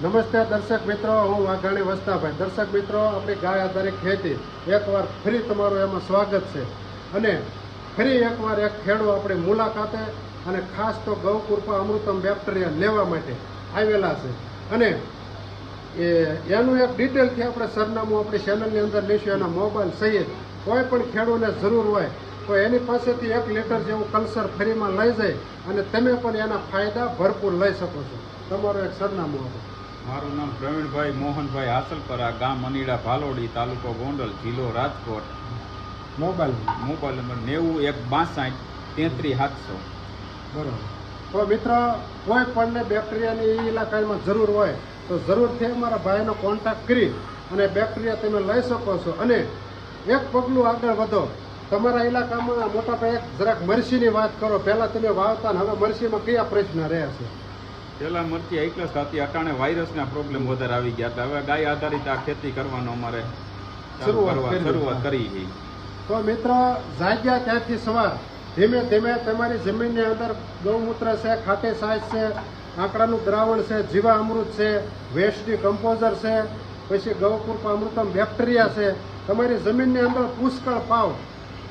નમસ્તે દર્શક મિત્રો, હું વાઘાણી વસ્તાભાઈ. દર્શક મિત્રો, આપણી ગાય આધારિત ખેતી એકવાર ફરી તમારું એમાં સ્વાગત છે. અને ફરી એકવાર એક ખેડૂત આપણી મુલાકાતે અને ખાસ તો ગૌકૃપા અમૃતમ બેક્ટેરિયા લેવા માટે આવેલા છે. અને એનું એક ડિટેલથી આપણે સરનામું આપણી ચેનલની અંદર લઈશું. એના મોબાઈલ સહિત કોઈ પણ ખેડૂતને જરૂર હોય તો એની પાસેથી 1 લીટર જેવું કલ્ચર ફરીમાં લઈ જાય અને તમે પણ એના ફાયદા ભરપૂર લઈ શકો છો. તમારું એક સરનામું આપો. મારું નામ પ્રવીણભાઈ મોહનભાઈ હાસલપરા, ગામ અનીડા ભાલોડી, તાલુકો ગોંડલ, જિલ્લો રાજકોટ. Mobile number 9162633700. બરાબર. તો મિત્રો, કોઈ પણને બેક્ટેરિયાની એ ઇલાકામાં જરૂર હોય તો જરૂરથી અમારા ભાઈનો કોન્ટેક્ટ કરી અને બેક્ટેરિયા તમે લઈ શકો છો. અને એક પગલું આગળ વધો. તમારા ઇલાકામાં મોટા ભાઈ જરાક મરસીની વાત કરો. પહેલાં તમે વાવતા ને હવે મરસીમાં કયા પ્રશ્ન રહ્યા છે? પહેલાં મરચી એકલસ થતી, અટાણે વાયરસના પ્રોબ્લેમ વધારે આવી ગયા હતા. હવે ગાય આધારિત આ ખેતી કરવાનો અમારે શરૂઆત કરી છે. તો મિત્રો, જાગ્યા ત્યાંથી સવાર ધીમે ધીમે તમારી જમીનની અંદર ગૌમૂત્ર છે, ખાટી સાજ છે, આંકડાનું દ્રાવણ છે, જીવામૃત છે, વેસ્ટની કમ્પોઝર છે, પછી ગૌકૃપા અમૃતમ બેક્ટેરિયા છે. તમારી જમીનની અંદર પુષ્કળ પાવ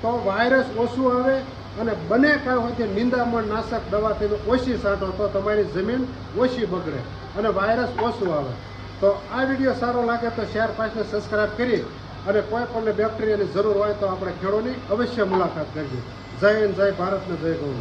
તો વાયરસ ઓછું આવે અને બને કાંઈ હોય તે નિંદામણ નાશક દવા તમે ઓછી છાંટો તો તમારી જમીન ઓછી બગડે અને વાયરસ ઓછું આવે. તો આ વિડીયો સારો લાગે તો શેર, પાછને સબસ્ક્રાઈબ કરી અને કોઈ પણ બેક્ટેરિયાની જરૂર હોય તો આપણે ખેડૂતની અવશ્ય મુલાકાત કરજો. જય હિન્દ, જય ભારત ને જય ગૌ.